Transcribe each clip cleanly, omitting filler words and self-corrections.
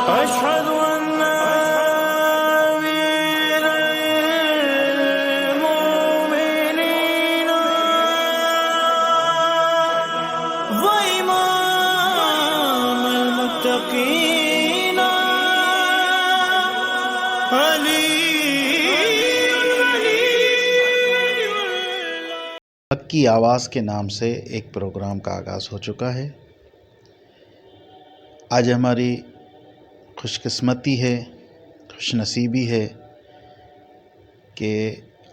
أشهد أن أمير المؤمنين وإمام المتقين علي حق کی آواز کے نام سے ایک پروگرام کا آغاز ہو چکا ہے۔ آج ہماری خوش قسمتی ہے، خوش نصیبی ہے کہ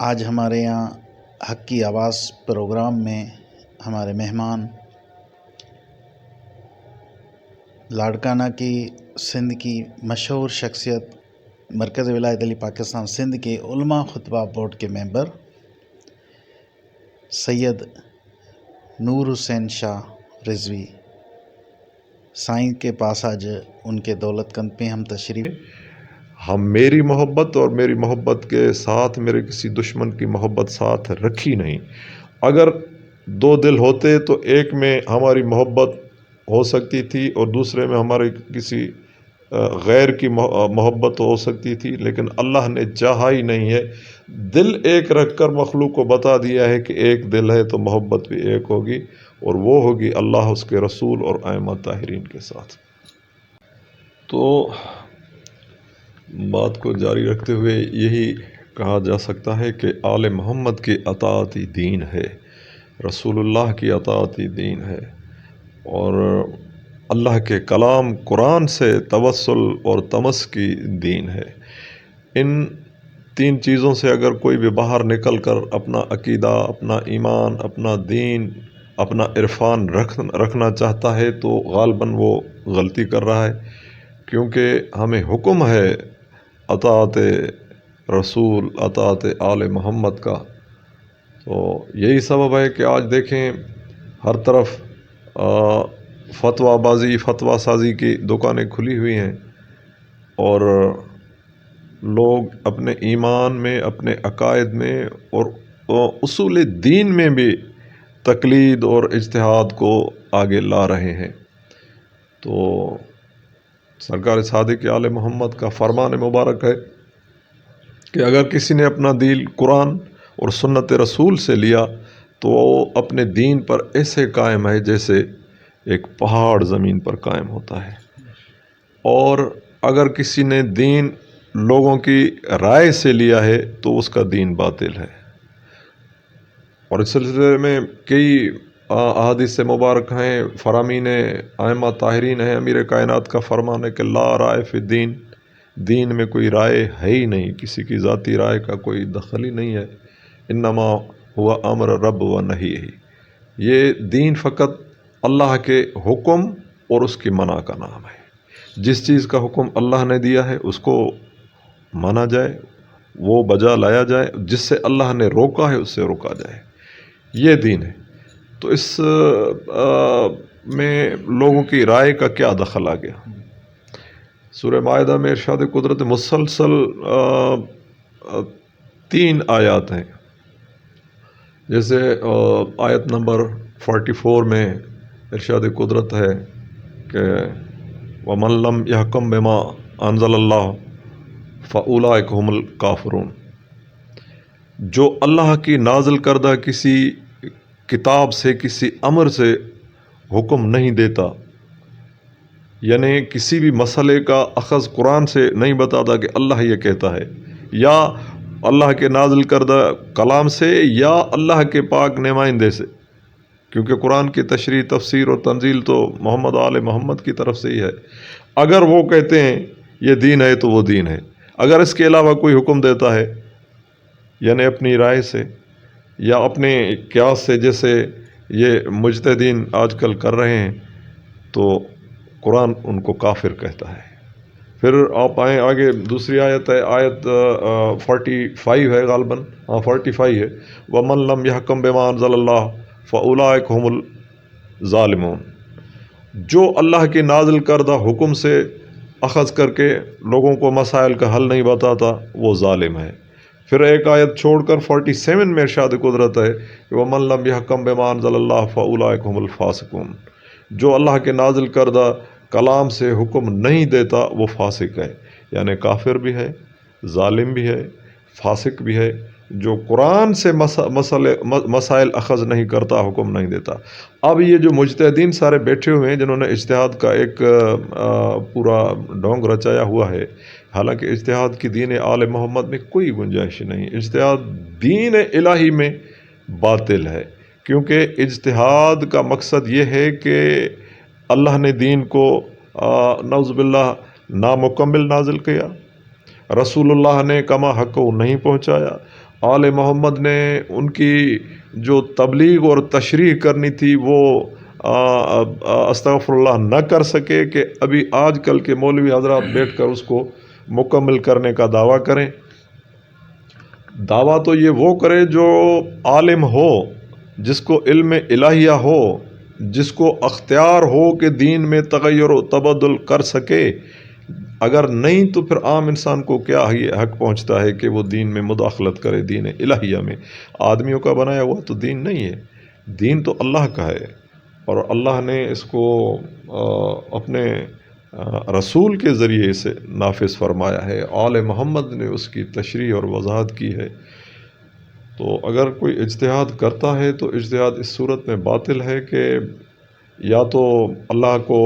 آج ہمارے یہاں حق کی آواز پروگرام میں ہمارے مہمان لاڑکانہ کی سندھ کی مشہور شخصیت مرکز ولایت علی پاکستان سندھ کے علماء خطبہ بورڈ کے ممبر سید نور حسین شاہ رضوی سائیں کے پاس آج ان کے دولت کند پہ ہم تشریف۔ ہم میری محبت اور میری محبت کے ساتھ میرے کسی دشمن کی محبت ساتھ رکھی نہیں۔ اگر دو دل ہوتے تو ایک میں ہماری محبت ہو سکتی تھی اور دوسرے میں ہمارے کسی غیر کی محبت ہو سکتی تھی، لیکن اللہ نے چاہا ہی نہیں ہے۔ دل ایک رکھ کر مخلوق کو بتا دیا ہے کہ ایک دل ہے تو محبت بھی ایک ہوگی، اور وہ ہوگی اللہ، اس کے رسول اور ائمہ طاہرین کے ساتھ۔ تو بات کو جاری رکھتے ہوئے یہی کہا جا سکتا ہے کہ آل محمد کی اطاعت ہی دین ہے، رسول اللہ کی اطاعت ہی دین ہے، اور اللہ کے کلام قرآن سے توسل اور تمسکی دین ہے۔ ان تین چیزوں سے اگر کوئی بھی باہر نکل کر اپنا عقیدہ، اپنا ایمان، اپنا دین، اپنا عرفان رکھنا چاہتا ہے تو غالباً وہ غلطی کر رہا ہے، کیونکہ ہمیں حکم ہے اطاعت رسول، اطاعت آل محمد کا۔ تو یہی سبب ہے کہ آج دیکھیں ہر طرف فتویٰ بازی، فتویٰ سازی کی دکانیں کھلی ہوئی ہیں، اور لوگ اپنے ایمان میں، اپنے عقائد میں اور اصول دین میں بھی تقلید اور اجتہاد کو آگے لا رہے ہیں۔ تو سرکار صادق آل محمد کا فرمان مبارک ہے کہ اگر کسی نے اپنا دین قرآن اور سنت رسول سے لیا تو وہ اپنے دین پر ایسے قائم ہے جیسے ایک پہاڑ زمین پر قائم ہوتا ہے، اور اگر کسی نے دین لوگوں کی رائے سے لیا ہے تو اس کا دین باطل ہے۔ اور اس سلسلے میں کئی احادیث مبارک ہیں، فرامین ائمہ طاہرین ہیں۔ امیر کائنات کا فرمان ہے کہ لا رائے فی الدین، دین میں کوئی رائے ہے ہی نہیں، کسی کی ذاتی رائے کا کوئی دخل ہی نہیں ہے۔ انما ہوا امر رب و نہی، یہ دین فقط اللہ کے حکم اور اس کی منع کا نام ہے۔ جس چیز کا حکم اللہ نے دیا ہے اس کو مانا جائے، وہ بجا لایا جائے، جس سے اللہ نے روکا ہے اس سے روکا جائے، یہ دین ہے۔ تو اس میں لوگوں کی رائے کا کیا دخل آ گیا؟ سورہ مائدہ میں ارشاد قدرت مسلسل 3 آیات ہیں، جیسے آیت نمبر 44 میں ارشاد قدرت ہے کہ وَمَن لَّمْ يَحْكُم بِمَا أَنزَلَ اللَّهُ فَأُولَٰئِكَ هُمُ الْكَافِرُونَ، جو اللہ کی نازل کردہ کسی کتاب سے، کسی امر سے حکم نہیں دیتا، یعنی کسی بھی مسئلے کا اخذ قرآن سے نہیں بتاتا کہ اللہ یہ کہتا ہے، یا اللہ کے نازل کردہ کلام سے، یا اللہ کے پاک نمائندے سے، کیونکہ قرآن کی تشریح، تفسیر اور تنزیل تو محمد آل محمد کی طرف سے ہی ہے۔ اگر وہ کہتے ہیں یہ دین ہے تو وہ دین ہے۔ اگر اس کے علاوہ کوئی حکم دیتا ہے، یعنی اپنی رائے سے یا اپنے قیاس سے، جیسے یہ مجتہدین آج کل کر رہے ہیں، تو قرآن ان کو کافر کہتا ہے۔ پھر آپ آئیں آگے، دوسری آیت ہے، آیت 45 ہے غالباً، 45 ہے، وَمَن لَّمْ يَحْكُم بِمَا أَنزَلَ اللَّهُ فَأُولَٰئِكَ هُمُ الظَّالِمُونَ، جو اللہ کے نازل کردہ حکم سے اخذ کر کے لوگوں کو مسائل کا حل نہیں بتاتا وہ ظالم ہے۔ پھر ایک آیت چھوڑ کر 47 میں ارشاد قدرت ہے کہ وَمَن لَّمْ يَحْكَم بِمَا أَنزَلَ اللَّهُ فَأُولَٰئِكَ هُمُ الْفَاسِقُونَ، جو اللہ کے نازل کردہ کلام سے حکم نہیں دیتا وہ فاسق ہے، یعنی کافر بھی ہے، ظالم بھی ہے، فاسق بھی ہے، جو قرآن سے مسائل اخذ نہیں کرتا، حکم نہیں دیتا۔ اب یہ جو مجتہدین سارے بیٹھے ہوئے ہیں جنہوں نے اجتہاد کا ایک پورا ڈھونگ رچایا ہوا ہے، حالانکہ اجتہاد کی دین آل محمد میں کوئی گنجائش نہیں، اجتہاد دین الہی میں باطل ہے، کیونکہ اجتہاد کا مقصد یہ ہے کہ اللہ نے دین کو نعوذ باللہ نامکمل نازل کیا، رسول اللہ نے کما حق کو نہیں پہنچایا، آل محمد نے ان کی جو تبلیغ اور تشریح کرنی تھی وہ استغفر اللہ نہ کر سکے، کہ ابھی آج کل کے مولوی حضرات بیٹھ کر اس کو مکمل کرنے کا دعویٰ کریں۔ دعویٰ تو یہ وہ کرے جو عالم ہو، جس کو علم الہیہ ہو، جس کو اختیار ہو کہ دین میں تغیر و تبدل کر سکے، اگر نہیں تو پھر عام انسان کو کیا حق پہنچتا ہے کہ وہ دین میں مداخلت کرے، دین الہیہ میں۔ آدمیوں کا بنایا ہوا تو دین نہیں ہے، دین تو اللہ کا ہے، اور اللہ نے اس کو اپنے رسول کے ذریعے سے نافذ فرمایا ہے، آل محمد نے اس کی تشریح اور وضاحت کی ہے۔ تو اگر کوئی اجتہاد کرتا ہے تو اجتہاد اس صورت میں باطل ہے کہ یا تو اللہ کو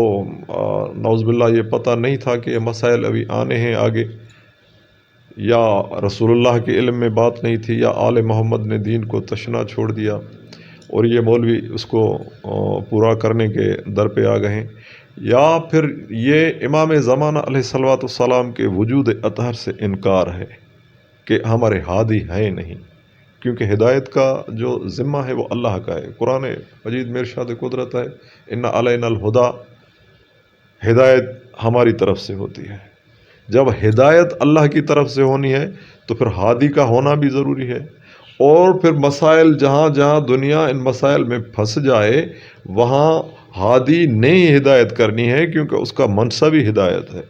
نعوذ باللہ یہ پتہ نہیں تھا کہ یہ مسائل ابھی آنے ہیں آگے، یا رسول اللہ کے علم میں بات نہیں تھی، یا آل محمد نے دین کو تشنا چھوڑ دیا اور یہ مولوی اس کو پورا کرنے کے در پہ آ گئے ہیں، یا پھر یہ امام زمانہ علیہ الصلوۃ والسلام کے وجود اطہر سے انکار ہے کہ ہمارے ہادی ہیں نہیں، کیونکہ ہدایت کا جو ذمہ ہے وہ اللہ کا ہے۔ قرآن مجید میں ارشاد قدرت ہے ان علینا الہدیٰ، ہدایت ہماری طرف سے ہوتی ہے۔ جب ہدایت اللہ کی طرف سے ہونی ہے تو پھر ہادی کا ہونا بھی ضروری ہے، اور پھر مسائل جہاں جہاں دنیا ان مسائل میں پھنس جائے وہاں ہادی نے ہی ہدایت کرنی ہے، کیونکہ اس کا منصب ہی ہدایت ہے۔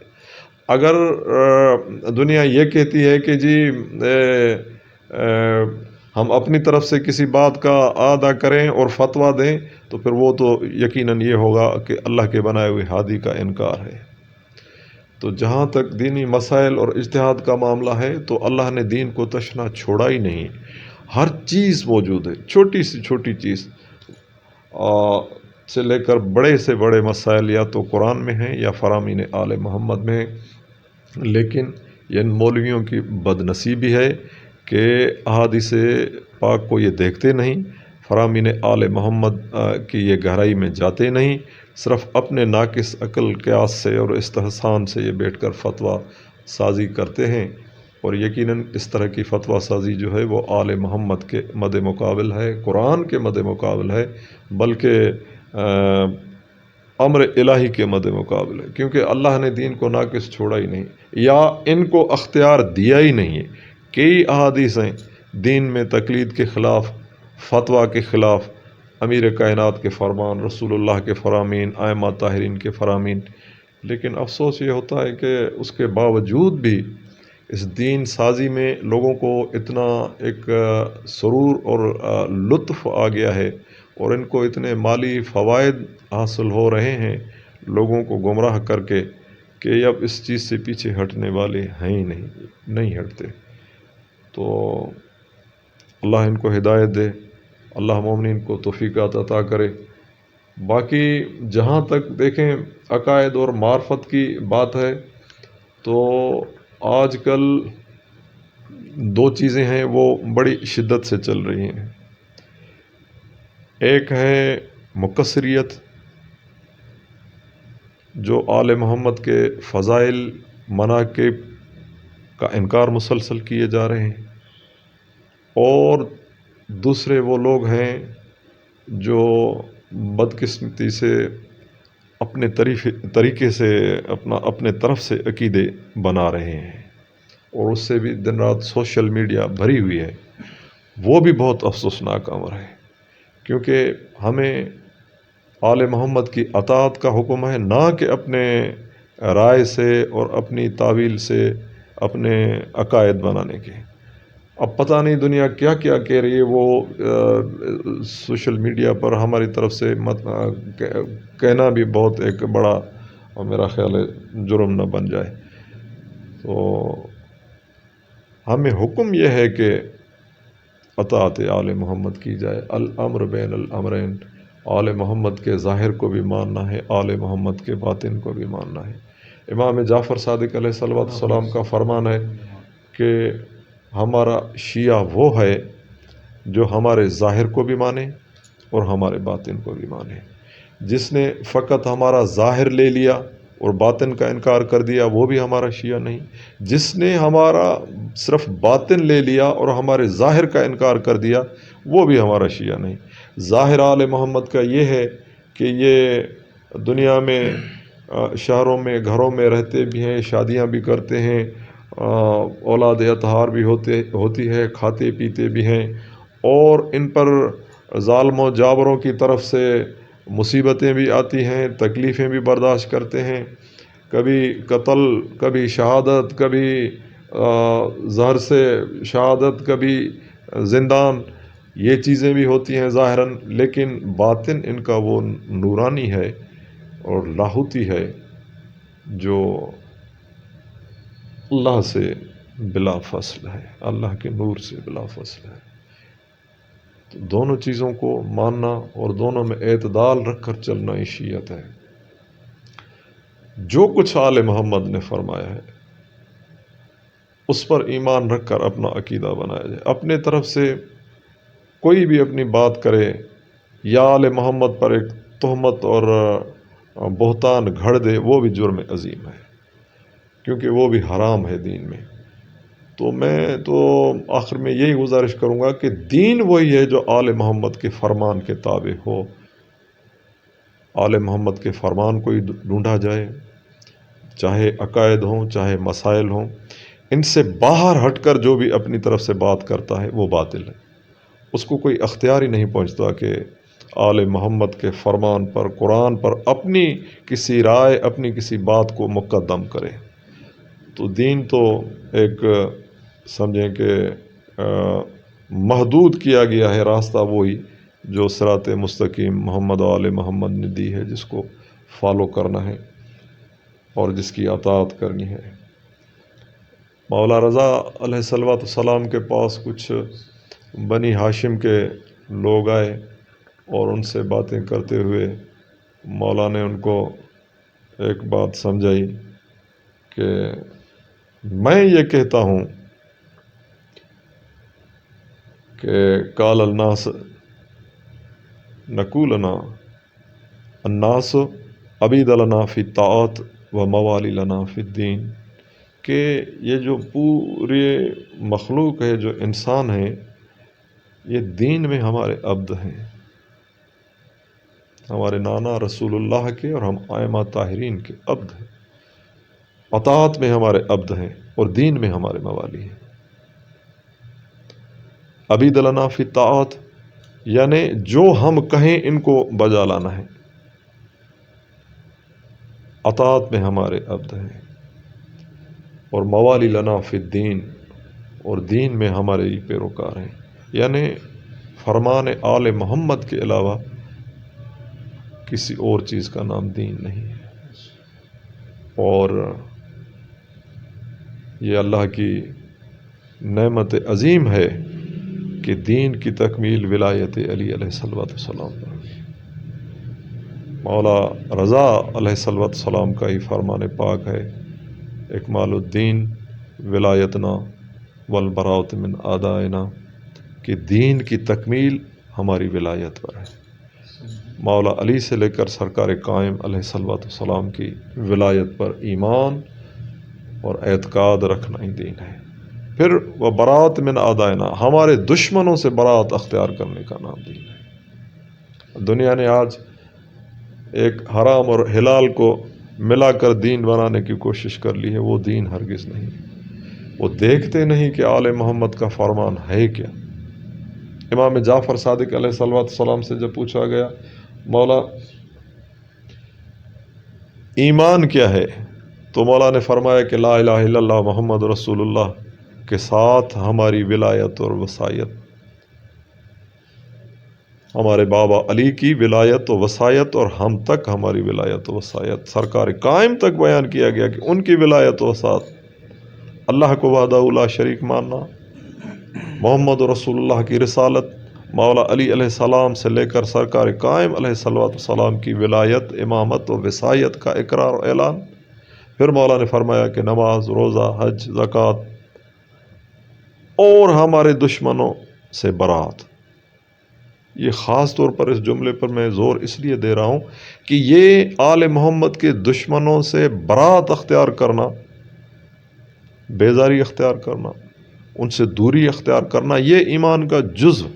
اگر دنیا یہ کہتی ہے کہ جی ہم اپنی طرف سے کسی بات کا اعادہ کریں اور فتویٰ دیں تو پھر وہ تو یقیناً یہ ہوگا کہ اللہ کے بنائے ہوئے ہادی کا انکار ہے۔ تو جہاں تک دینی مسائل اور اجتہاد کا معاملہ ہے تو اللہ نے دین کو تشنا چھوڑا ہی نہیں، ہر چیز موجود ہے، چھوٹی سے چھوٹی چیز سے لے کر بڑے سے بڑے مسائل یا تو قرآن میں ہیں یا فرامین آل محمد میں ہیں۔ لیکن ان مولویوں کی بد نصیبی ہے کہ احادیث پاک کو یہ دیکھتے نہیں، فرامین آل محمد کی یہ گہرائی میں جاتے نہیں، صرف اپنے ناقص عقل قیاس سے اور استحسان سے یہ بیٹھ کر فتویٰ سازی کرتے ہیں، اور یقیناً اس طرح کی فتویٰ سازی جو ہے وہ آل محمد کے مد مقابل ہے، قرآن کے مد مقابل ہے، بلکہ امر الہی کے مد مقابل ہے، کیونکہ اللہ نے دین کو ناقص چھوڑا ہی نہیں، یا ان کو اختیار دیا ہی نہیں ہے۔ کئی احادیث ہیں دین میں تقلید کے خلاف، فتویٰ کے خلاف، امیر کائنات کے فرمان، رسول اللہ کے فرامین، ائمہ طاہرین کے فرامین، لیکن افسوس یہ ہوتا ہے کہ اس کے باوجود بھی اس دین سازی میں لوگوں کو اتنا ایک سرور اور لطف آ گیا ہے، اور ان کو اتنے مالی فوائد حاصل ہو رہے ہیں لوگوں کو گمراہ کر کے، کہ اب اس چیز سے پیچھے ہٹنے والے ہیں ہی نہیں ہٹتے۔ تو اللہ ان کو ہدایت دے، اللہ مومنین کو توفیقات عطا کرے۔ باقی جہاں تک دیکھیں عقائد اور معرفت کی بات ہے تو آج کل دو چیزیں ہیں وہ بڑی شدت سے چل رہی ہیں، ایک ہے مکثریت، جو آل محمد کے فضائل مناقب کا انکار مسلسل کیے جا رہے ہیں، اور دوسرے وہ لوگ ہیں جو بدقسمتی سے اپنے طریقے سے اپنے طرف سے عقیدے بنا رہے ہیں، اور اس سے بھی دن رات سوشل میڈیا بھری ہوئی ہے۔ وہ بھی بہت افسوسناک امر ہے، کیونکہ ہمیں آل محمد کی اطاعت کا حکم ہے، نہ کہ اپنے رائے سے اور اپنی تعویل سے اپنے عقائد بنانے کے۔ اب پتہ نہیں دنیا کیا کیا کہہ رہی ہے، وہ سوشل میڈیا پر ہماری طرف سے کہنا بھی بہت ایک بڑا اور میرا خیال ہے جرم نہ بن جائے۔ تو ہمیں حکم یہ ہے کہ اطاعت آل محمد کی جائے، الامر بین الامرین، آل محمد کے ظاہر کو بھی ماننا ہے، آل محمد کے باطن کو بھی ماننا ہے۔ امام جعفر صادق علیہ السلام کا فرمان ہے کہ ہمارا شیعہ وہ ہے جو ہمارے ظاہر کو بھی مانے اور ہمارے باطن کو بھی مانے۔ جس نے فقط ہمارا ظاہر لے لیا اور باطن کا انکار کر دیا وہ بھی ہمارا شیعہ نہیں۔ جس نے ہمارا صرف باطن لے لیا اور ہمارے ظاہر کا انکار کر دیا وہ بھی ہمارا شیعہ نہیں۔ ظاہر آل محمد کا یہ ہے کہ یہ دنیا میں شہروں میں گھروں میں رہتے بھی ہیں، شادیاں بھی کرتے ہیں، اولاد اطہار بھی ہوتی ہے، کھاتے پیتے بھی ہیں، اور ان پر ظالموں جابروں کی طرف سے مصیبتیں بھی آتی ہیں، تکلیفیں بھی برداشت کرتے ہیں، کبھی قتل، کبھی شہادت، کبھی زہر سے شہادت، کبھی زندان، یہ چیزیں بھی ہوتی ہیں ظاہراً، لیکن باطن ان کا وہ نورانی ہے اور لاہوتی ہے جو اللہ سے بلا فصل ہے، اللہ کے نور سے بلا فصل ہے۔ تو دونوں چیزوں کو ماننا اور دونوں میں اعتدال رکھ کر چلنا ہی شیعت ہے۔ جو کچھ آل محمد نے فرمایا ہے اس پر ایمان رکھ کر اپنا عقیدہ بنایا جائے۔ اپنے طرف سے کوئی بھی اپنی بات کرے یا آل محمد پر ایک تہمت اور بہتان گھڑ دے، وہ بھی جرم عظیم ہے، کیونکہ وہ بھی حرام ہے دین میں۔ تو میں تو آخر میں یہی گزارش کروں گا کہ دین وہی ہے جو آل محمد کے فرمان کے تابع ہو۔ آل محمد کے فرمان کو ہی ڈھونڈا جائے، چاہے عقائد ہوں، چاہے مسائل ہوں۔ ان سے باہر ہٹ کر جو بھی اپنی طرف سے بات کرتا ہے وہ باطل ہے، اس کو کوئی اختیار ہی نہیں پہنچتا کہ آل محمد کے فرمان پر، قرآن پر اپنی کسی رائے، اپنی کسی بات کو مقدم کرے۔ تو دین تو ایک سمجھیں کہ محدود کیا گیا ہے راستہ، وہی جو صراط مستقیم محمد و آل محمد نے دی ہے، جس کو فالو کرنا ہے اور جس کی اطاعت کرنی ہے۔ مولا رضا علیہ السلام کے پاس کچھ بنی ہاشم کے لوگ آئے اور ان سے باتیں کرتے ہوئے مولا نے ان کو ایک بات سمجھائی کہ میں یہ کہتا ہوں کہ قال الناس نقول لنا الناس عبید لنا فی الطاعات و موالی لنا فی الدین، کہ یہ جو پورے مخلوق ہے، جو انسان ہے، یہ دین میں ہمارے عبد ہیں، ہمارے نانا رسول اللہ کے اور ہم ائمہ طاہرین کے عبد ہیں، اطاعت میں ہمارے عبد ہیں اور دین میں ہمارے موالی ہیں۔ عبید لنا فی الطاعات یعنی جو ہم کہیں ان کو بجا لانا ہے، اطاعت میں ہمارے عبد ہیں، اور موالی لنا فی الدین، اور دین میں ہمارے ہی پیروکار ہیں۔ یعنی فرمان آل محمد کے علاوہ کسی اور چیز کا نام دین نہیں ہے۔ اور یہ اللہ کی نعمت عظیم ہے کہ دین کی تکمیل ولایت علی علیہ السلام پر۔ مولا رضا علیہ السلام کا ہی فرمان پاک ہے، اکمال الدین ولایتنا والبراءۃ من اعدائنا، کہ دین کی تکمیل ہماری ولایت پر ہے۔ مولا علی سے لے کر سرکار قائم علیہ السلام کی ولایت پر ایمان اور اعتقاد رکھنا ہی دین ہے۔ پھر وہ براءۃ من اعدائنا، ہمارے دشمنوں سے براءت اختیار کرنے کا نام دین ہے۔ دنیا نے آج ایک حرام اور حلال کو ملا کر دین بنانے کی کوشش کر لی ہے، وہ دین ہرگز نہیں۔ وہ دیکھتے نہیں کہ آل محمد کا فرمان ہے کیا۔ امام جعفر صادق علیہ السلام سے جب پوچھا گیا مولا ایمان کیا ہے، تو مولا نے فرمایا کہ لا الہ الا اللہ محمد رسول اللہ کے ساتھ ہماری ولایت اور وصایت، ہمارے بابا علی کی ولایت و وصایت اور ہم تک ہماری ولایت و وصایت، سرکار قائم تک بیان کیا گیا کہ ان کی ولایت و وصایت، اللہ کو وحدہ لا شریک ماننا، محمد رسول اللہ کی رسالت، مولا علی علیہ السلام سے لے کر سرکار قائم علیہ السلام کی ولایت، امامت و وصایت کا اقرار و اعلان۔ پھر مولا نے فرمایا کہ نماز، روزہ، حج، زکوٰۃ اور ہمارے دشمنوں سے برات۔ یہ خاص طور پر اس جملے پر میں زور اس لیے دے رہا ہوں کہ یہ آل محمد کے دشمنوں سے برات اختیار کرنا، بیزاری اختیار کرنا، ان سے دوری اختیار کرنا، یہ ایمان کا جزو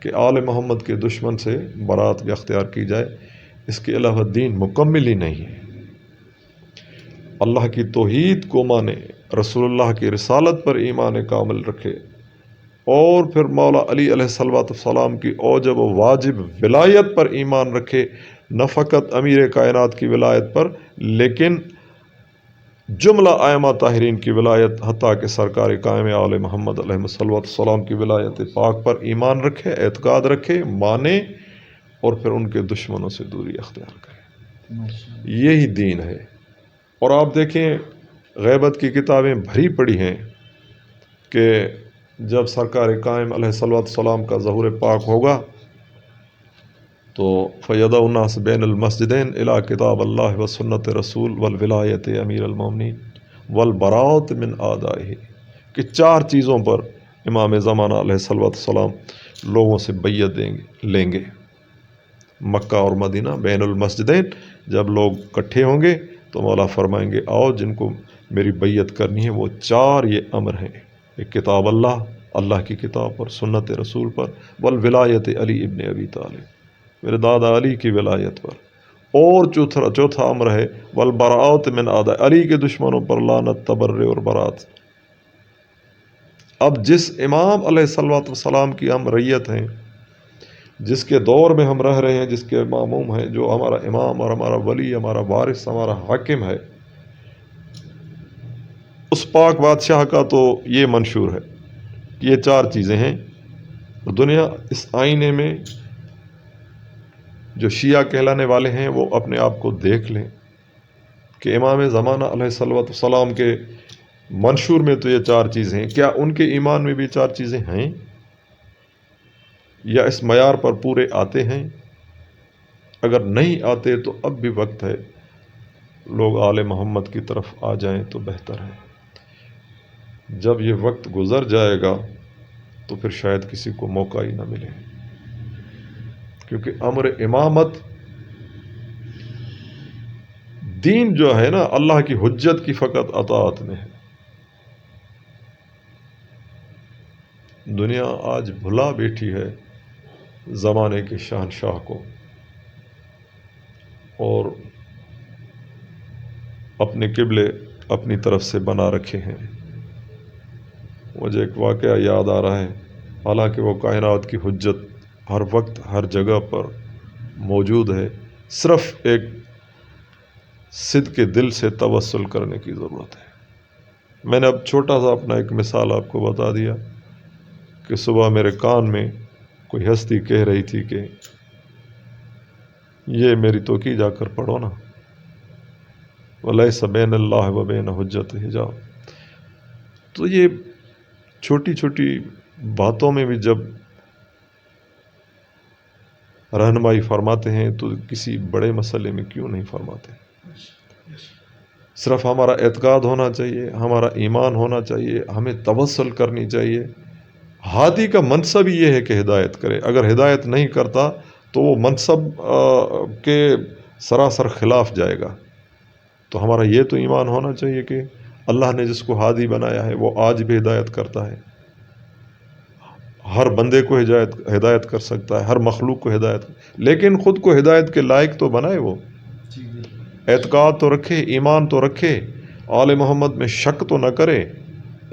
کہ آل محمد کے دشمن سے برات بھی اختیار کی جائے۔ اس کے علاوہ دین مکمل ہی نہیں ہے۔ اللہ کی توحید کو مانے، رسول اللہ کی رسالت پر ایمان کامل رکھے، اور پھر مولا علی علیہ السلام کی اوجب و واجب ولایت پر ایمان رکھے، نہ فقط امیر کائنات کی ولایت پر لیکن جملہ ائمہ طاہرین کی ولایت، حتیٰ کہ سرکار قائم آل محمد علیہ السلام کی ولایت پاک پر ایمان رکھے، اعتقاد رکھے، مانے، اور پھر ان کے دشمنوں سے دوری اختیار کرے۔ یہی دین ہے۔ اور آپ دیکھیں غیبت کی کتابیں بھری پڑی ہیں کہ جب سرکار قائم علیہ السلام کا ظہور پاک ہوگا تو فَيَدَعُ النَّاسَ بَيْنَ الْمَسْجِدَيْنِ إِلَىٰ كِتَابِ اللَّهِ وَسُنَّةِ الرَّسُولِ وَالْوِلَایَةِ أَمِیرِ الْمُؤْمِنِینَ وَالْبَرَاءَةُ مِنْ أَعْدَائِهِ، کہ 4 چیزوں پر امام زمانہ علیہ السلام لوگوں سے بیعت لیں گے۔ مکہ اور مدینہ بین المسجدین جب لوگ اکٹھے ہوں گے تو مولا فرمائیں گے آؤ جن کو میری بیعت کرنی ہے وہ 4 یہ امر ہیں، ایک کتاب اللہ کی کتاب پر، سنت رسول پر، والولایت علی ابن ابی طالب، میرے دادا علی کی ولایت پر، اور چوتھا امر ہے والبراءۃ من اعداء، علی کے دشمنوں پر لعنت، تبرئ اور برات۔ اب جس امام علیہ السلام کی ہم ریت ہیں، جس کے دور میں ہم رہ رہے ہیں، جس کے معموم ہیں، جو ہمارا امام اور ہمارا ولی، ہمارا وارث، ہمارا حاکم ہے، اس پاک بادشاہ کا تو یہ منشور ہے، یہ 4 چیزیں ہیں۔ دنیا اس آئینے میں جو شیعہ کہلانے والے ہیں وہ اپنے آپ کو دیکھ لیں کہ امام زمانہ علیہ السلام کے منشور میں تو یہ 4 چیزیں ہیں، کیا ان کے ایمان میں بھی 4 چیزیں ہیں یا اس معیار پر پورے آتے ہیں؟ اگر نہیں آتے تو اب بھی وقت ہے، لوگ آل محمد کی طرف آ جائیں تو بہتر ہے۔ جب یہ وقت گزر جائے گا تو پھر شاید کسی کو موقع ہی نہ ملے، کیونکہ امر امامت دین جو ہے نا اللہ کی حجت کی فقط اطاعت میں ہے۔ دنیا آج بھلا بیٹھی ہے زمانے کے شہنشاہ کو، اور اپنے قبلے اپنی طرف سے بنا رکھے ہیں۔ مجھے ایک واقعہ یاد آ رہا ہے، حالانکہ وہ کائنات کی حجت ہر وقت ہر جگہ پر موجود ہے، صرف ایک صدق کے دل سے توسل کرنے کی ضرورت ہے۔ میں نے اب چھوٹا سا اپنا ایک مثال آپ کو بتا دیا کہ صبح میرے کان میں کوئی ہستی کہہ رہی تھی کہ یہ میری توقی جا کر پڑھو نا، وَلَيْسَ بَيْنَ اللَّهِ وَبَيْنَ حُجَّتِ حِجَابٌ۔ تو یہ چھوٹی چھوٹی باتوں میں بھی جب رہنمائی فرماتے ہیں تو کسی بڑے مسئلے میں کیوں نہیں فرماتے؟ صرف ہمارا اعتقاد ہونا چاہیے، ہمارا ایمان ہونا چاہیے، ہمیں توسل کرنی چاہیے۔ ہادی کا منصب ہی یہ ہے کہ ہدایت کرے، اگر ہدایت نہیں کرتا تو وہ منصب کے سراسر خلاف جائے گا۔ تو ہمارا یہ تو ایمان ہونا چاہیے کہ اللہ نے جس کو ہادی بنایا ہے وہ آج بھی ہدایت کرتا ہے، ہر بندے کو ہدایت کر سکتا ہے، ہر مخلوق کو ہدایت، لیکن خود کو ہدایت کے لائق تو بنائے، وہ اعتقاد تو رکھے، ایمان تو رکھے، آل محمد میں شک تو نہ کرے،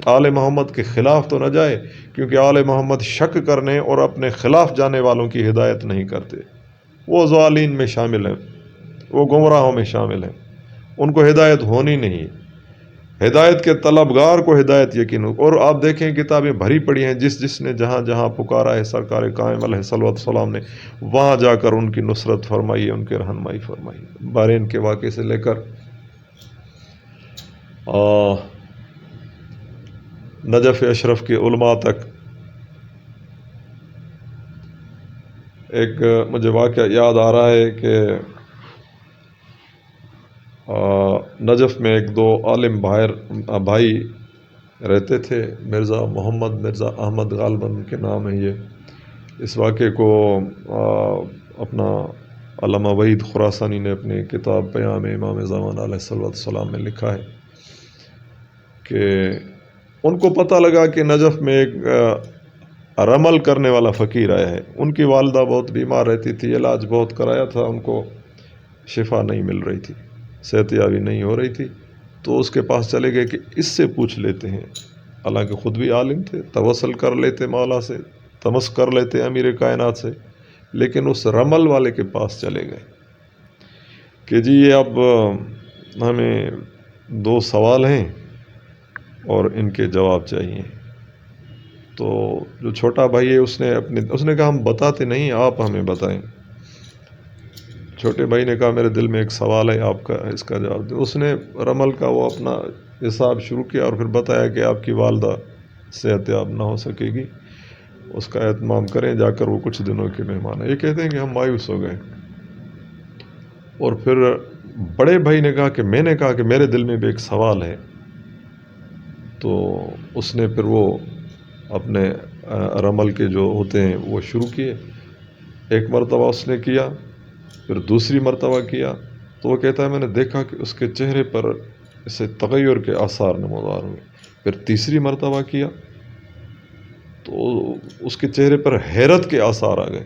آل محمد کے خلاف تو نہ جائے، کیونکہ آل محمد شک کرنے اور اپنے خلاف جانے والوں کی ہدایت نہیں کرتے، وہ ضالین میں شامل ہیں، وہ گمراہوں میں شامل ہیں۔ ان کو ہدایت ہونی نہیں. ہدایت کے طلبگار کو ہدایت یقین ہو. اور آپ دیکھیں کتابیں بھری پڑی ہیں، جس نے جہاں جہاں پکارا ہے سرکار قائم علیہ الصلوۃ والسلام نے، وہاں جا کر ان کی نصرت فرمائی ہے، ان کی رہنمائی فرمائی. بحرین کے واقعے سے لے کر نجف اشرف کے علماء تک. ایک مجھے واقعہ یاد آ رہا ہے کہ نجف میں ایک دو عالم بھائی رہتے تھے، مرزا محمد، مرزا احمد غالباً کے نام ہے یہ. اس واقعے کو اپنا علامہ وحید خراسانی نے اپنی کتاب پیام امام زمان علیہ الصلوۃ والسلام میں لکھا ہے کہ ان کو پتہ لگا کہ نجف میں ایک رمل کرنے والا فقیر آیا ہے. ان کی والدہ بہت بیمار رہتی تھی، علاج بہت کرایا تھا، ان کو شفا نہیں مل رہی تھی، صحت یابی نہیں ہو رہی تھی. تو اس کے پاس چلے گئے کہ اس سے پوچھ لیتے ہیں. حالانکہ خود بھی عالم تھے، توسل کر لیتے مولا سے، تمس کر لیتے امیر کائنات سے، لیکن اس رمل والے کے پاس چلے گئے کہ جی یہ اب ہمیں 2 سوال ہیں اور ان کے جواب چاہیے. تو جو چھوٹا بھائی ہے اس نے کہا ہم بتاتے نہیں، آپ ہمیں بتائیں. چھوٹے بھائی نے کہا میرے دل میں ایک سوال ہے، آپ کا اس کا جواب دیں. اس نے رمل کا وہ اپنا حساب شروع کیا اور پھر بتایا کہ آپ کی والدہ صحت یاب نہ ہو سکے گی، اس کا اہتمام کریں، جا کر وہ کچھ دنوں کے مہمان ہیں. یہ کہتے ہیں کہ ہم مایوس ہو گئے. اور پھر بڑے بھائی نے کہا کہ میں نے کہا کہ میرے دل میں بھی ایک سوال ہے. تو اس نے پھر وہ اپنے رمل کے جو ہوتے ہیں وہ شروع کیے. ایک مرتبہ اس نے کیا، پھر دوسری مرتبہ کیا. تو وہ کہتا ہے میں نے دیکھا کہ اس کے چہرے پر اسے تغیر کے آثار نمودار ہوئے. پھر تیسری مرتبہ کیا تو اس کے چہرے پر حیرت کے آثار آ گئے.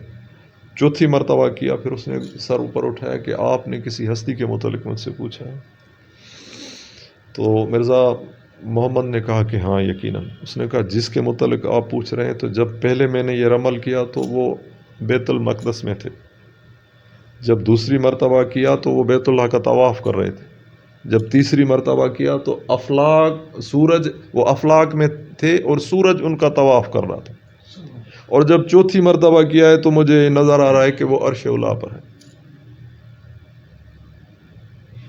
چوتھی مرتبہ کیا، پھر اس نے سر اوپر اٹھایا کہ آپ نے کسی ہستی کے متعلق مجھ سے پوچھا ہے؟ تو مرزا محمد نے کہا کہ ہاں یقیناً. اس نے کہا جس کے متعلق آپ پوچھ رہے ہیں، تو جب پہلے میں نے یہ رمل کیا تو وہ بیت المقدس میں تھے، جب دوسری مرتبہ کیا تو وہ بیت اللہ کا طواف کر رہے تھے، جب تیسری مرتبہ کیا تو وہ افلاک میں تھے اور سورج ان کا طواف کر رہا تھا، اور جب چوتھی مرتبہ کیا ہے تو مجھے نظر آ رہا ہے کہ وہ عرش اولیٰ پر ہے.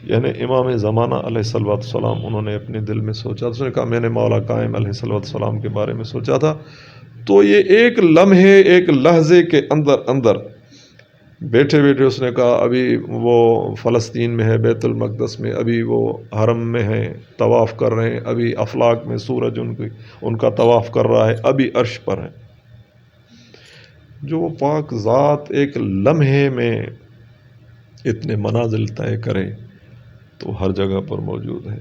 یعنی امام زمانہ علیہ الصلوۃ والسلام انہوں نے اپنے دل میں سوچا. اس نے کہا میں نے مولا قائم علیہ الصلوۃ والسلام کے بارے میں سوچا تھا. تو یہ ایک لمحے، ایک لحظے کے اندر بیٹھے بیٹھے اس نے کہا ابھی وہ فلسطین میں ہے، بیت المقدس میں، ابھی وہ حرم میں ہیں، طواف کر رہے ہیں، ابھی افلاک میں سورج ان کا طواف کر رہا ہے، ابھی عرش پر ہے. جو وہ پاک ذات ایک لمحے میں اتنے منازل طے کرے تو ہر جگہ پر موجود ہے.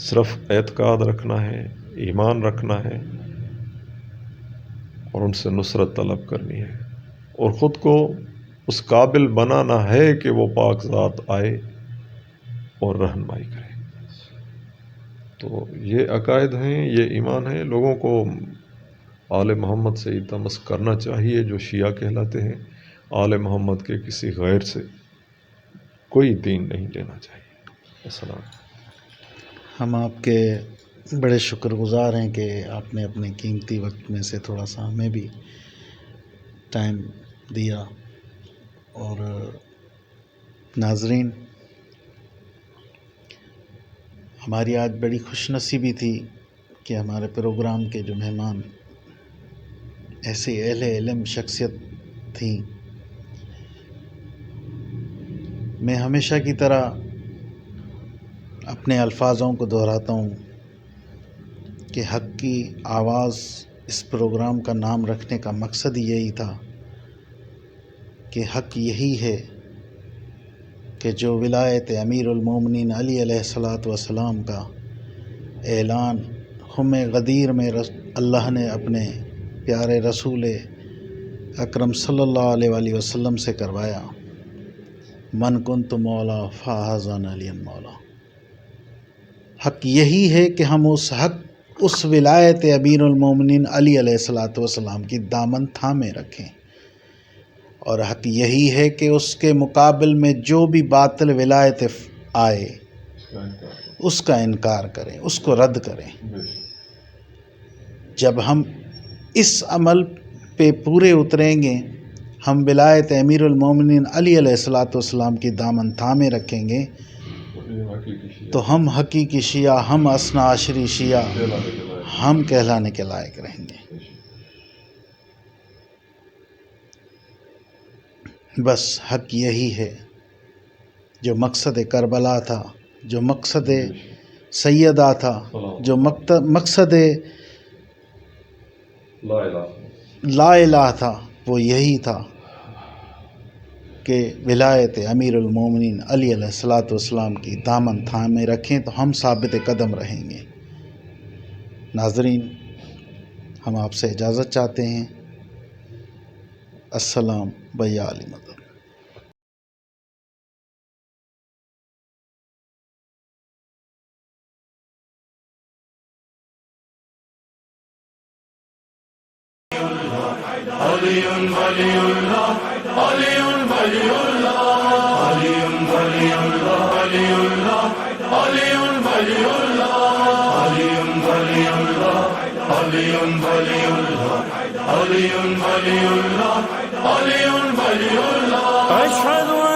صرف اعتقاد رکھنا ہے، ایمان رکھنا ہے اور ان سے نصرت طلب کرنی ہے، اور خود کو اس قابل بنانا ہے کہ وہ پاک ذات آئے اور رہنمائی کرے. تو یہ عقائد ہیں، یہ ایمان ہے. لوگوں کو آل محمد سے التمس کرنا چاہیے جو شیعہ کہلاتے ہیں. آل محمد کے کسی غیر سے کوئی دین نہیں لینا چاہیے. السلام. ہم آپ کے بڑے شکر گزار ہیں کہ آپ نے اپنے قیمتی وقت میں سے تھوڑا سا ہمیں بھی ٹائم دیا. اور ناظرین، ہماری آج بڑی خوش نصیبی تھی کہ ہمارے پروگرام کے جو مہمان ایسے اہل علم شخصیت تھیں. میں ہمیشہ کی طرح اپنے الفاظوں کو دہراتا ہوں کہ حق کی آواز اس پروگرام کا نام رکھنے کا مقصد یہی تھا کہ حق یہی ہے کہ جو ولایت امیر المومنین علی علیہ الصلوۃ والسلام کا اعلان خم غدیر میں اللہ نے اپنے پیارے رسول اکرم صلی اللہ علیہ وآلہ وسلم سے کروایا. من کنت مولا فہذا علی مولا. حق یہی ہے کہ ہم اس ولایت امیر المومنین علی علیہ الصلوۃ والسلام کی دامن تھامے رکھیں، اور حق یہی ہے کہ اس کے مقابل میں جو بھی باطل ولایت آئے اس کا انکار کریں، اس کو رد کریں۔ جب ہم اس عمل پہ پورے اتریں گے، ہم ولایت امیر المومنین علی علیہ الصلوۃ والسلام کی دامن تھامے رکھیں گے، تو ہم حقیقی شیعہ، ہم اثنا عشری شیعہ، ہم کہلانے کے لائق رہیں گے۔ بس حق یہی ہے، جو مقصد کربلا تھا، جو مقصد سیدہ تھا، جو مقصد لا الہ تھا، وہ یہی تھا کہ ولایت امیر المومنین علی علیہ الصلوۃ والسلام کی دامن تھامے رکھیں تو ہم ثابت قدم رہیں گے۔ ناظرین، ہم آپ سے اجازت چاہتے ہیں۔ السلام بیا علی مدد۔ أشهد